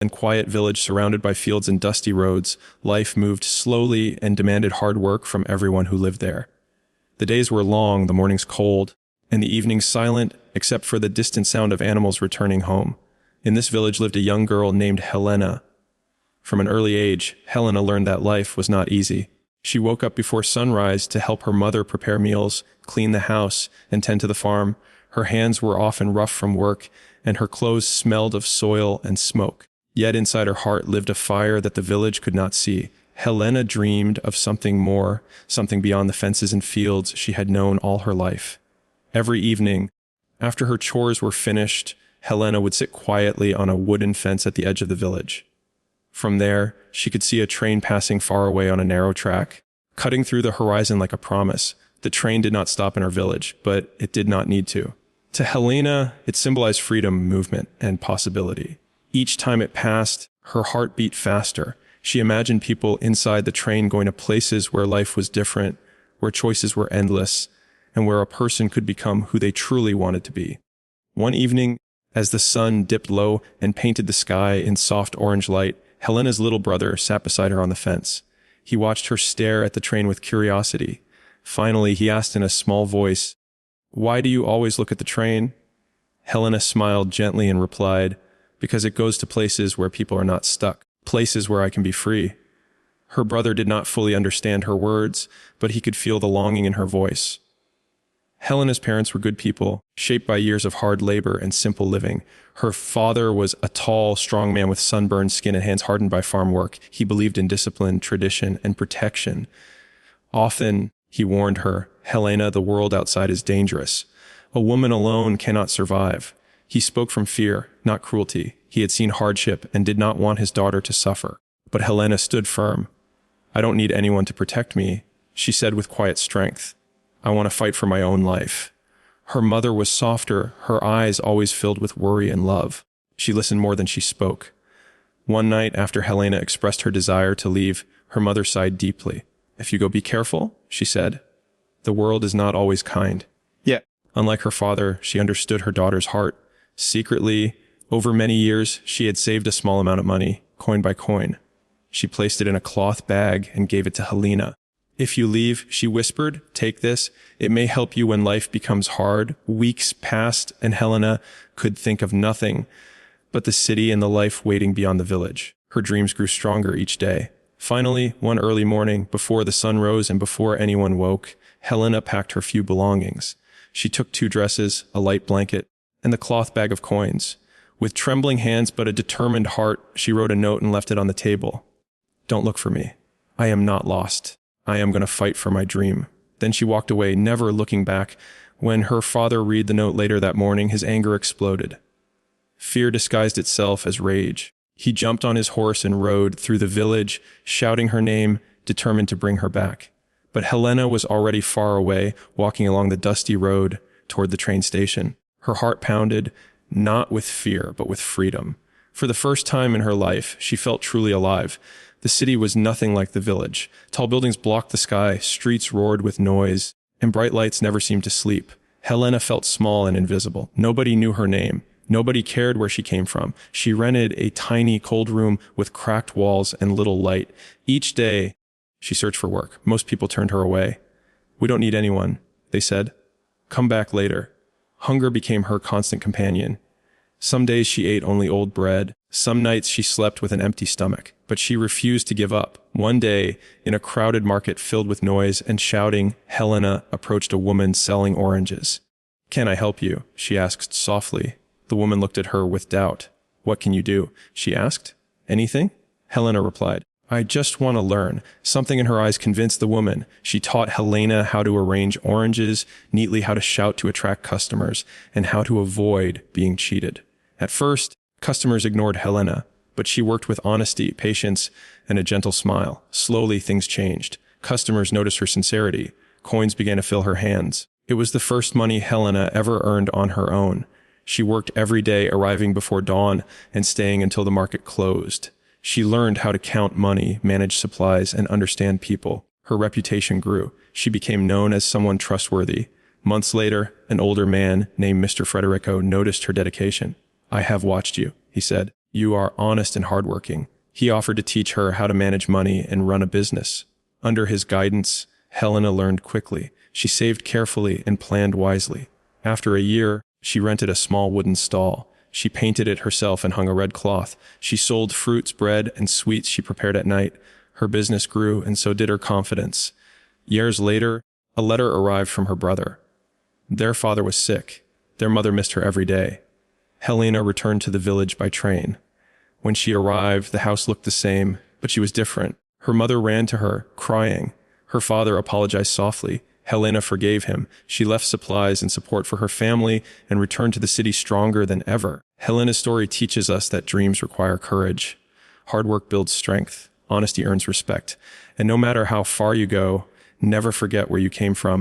and quiet village surrounded by fields and dusty roads, life moved slowly and demanded hard work from everyone who lived there. The days were long, the mornings cold, and the evenings silent, except for the distant sound of animals returning home. In this village lived a young girl named Helena. From an early age, Helena learned that life was not easy. She woke up before sunrise to help her mother prepare meals, clean the house, and tend to the farm. Her hands were often rough from work, and her clothes smelled of soil and smoke. Yet inside her heart lived a fire that the village could not see. Helena dreamed of something more, something beyond the fences and fields she had known all her life. Every evening, after her chores were finished, Helena would sit quietly on a wooden fence at the edge of the village. From there, she could see a train passing far away on a narrow track, cutting through the horizon like a promise. The train did not stop in her village, but it did not need to. To Helena, it symbolized freedom, movement, and possibility. Each time it passed, her heart beat faster. She imagined people inside the train going to places where life was different, where choices were endless, and where a person could become who they truly wanted to be. One evening, as the sun dipped low and painted the sky in soft orange light, Helena's little brother sat beside her on the fence. He watched her stare at the train with curiosity. Finally, he asked in a small voice, "Why do you always look at the train?" Helena smiled gently and replied, "Because it goes to places where people are not stuck, places where I can be free." Her brother did not fully understand her words, but he could feel the longing in her voice. Helena's parents were good people, shaped by years of hard labor and simple living. Her father was a tall, strong man with sunburned skin and hands hardened by farm work. He believed in discipline, tradition, and protection. Often, he warned her, "Helena, the world outside is dangerous. A woman alone cannot survive." He spoke from fear, not cruelty. He had seen hardship and did not want his daughter to suffer. But Helena stood firm. "I don't need anyone to protect me," she said with quiet strength. "I want to fight for my own life." Her mother was softer, her eyes always filled with worry and love. She listened more than she spoke. One night, after Helena expressed her desire to leave, her mother sighed deeply. "If you go, be careful," she said. "The world is not always kind." Yeah. Unlike her father, she understood her daughter's heart. Secretly, over many years, she had saved a small amount of money, coin by coin. She placed it in a cloth bag and gave it to Helena. "If you leave," she whispered, "take this. It may help you when life becomes hard." Weeks passed, and Helena could think of nothing but the city and the life waiting beyond the village. Her dreams grew stronger each day. Finally, one early morning, before the sun rose and before anyone woke, Helena packed her few belongings. She took 2 dresses, a light blanket, and the cloth bag of coins. With trembling hands but a determined heart, she wrote a note and left it on the table. "Don't look for me. I am not lost. I am going to fight for my dream." Then she walked away, never looking back. When her father read the note later that morning, his anger exploded. Fear disguised itself as rage. He jumped on his horse and rode through the village, shouting her name, determined to bring her back. But Helena was already far away, walking along the dusty road toward the train station. Her heart pounded, not with fear, but with freedom. For the first time in her life, she felt truly alive. The city was nothing like the village. Tall buildings blocked the sky, streets roared with noise, and bright lights never seemed to sleep. Helena felt small and invisible. Nobody knew her name. Nobody cared where she came from. She rented a tiny, cold room with cracked walls and little light. Each day, she searched for work. Most people turned her away. "We don't need anyone," they said. "Come back later." Hunger became her constant companion. Some days she ate only old bread. Some nights she slept with an empty stomach. But she refused to give up. One day, in a crowded market filled with noise and shouting, Helena approached a woman selling oranges. "Can I help you?" she asked softly. The woman looked at her with doubt. "What can you do?" she asked. "Anything?" Helena replied. "I just want to learn." Something in her eyes convinced the woman. She taught Helena how to arrange oranges, neatly how to shout to attract customers, and how to avoid being cheated. At first, customers ignored Helena, but she worked with honesty, patience, and a gentle smile. Slowly, things changed. Customers noticed her sincerity. Coins began to fill her hands. It was the first money Helena ever earned on her own. She worked every day, arriving before dawn and staying until the market closed. She learned how to count money, manage supplies, and understand people. Her reputation grew. She became known as someone trustworthy. Months later, an older man named Mr. Frederico noticed her dedication. "I have watched you," he said. You are honest and hardworking. He offered to teach her how to manage money and run a business. Under his guidance, Helena learned quickly. She saved carefully and planned wisely. After a year, she rented a small wooden stall. She painted it herself and hung a red cloth. She sold fruits, bread, and sweets she prepared at night. Her business grew, and so did her confidence. Years later, a letter arrived from her brother. Their father was sick. Their mother missed her every day. Helena returned to the village by train. When she arrived, the house looked the same, but she was different. Her mother ran to her, crying. Her father apologized softly. Helena forgave him. She left supplies and support for her family and returned to the city stronger than ever. Helena's story teaches us that dreams require courage. Hard work builds strength. Honesty earns respect. And no matter how far you go, never forget where you came from.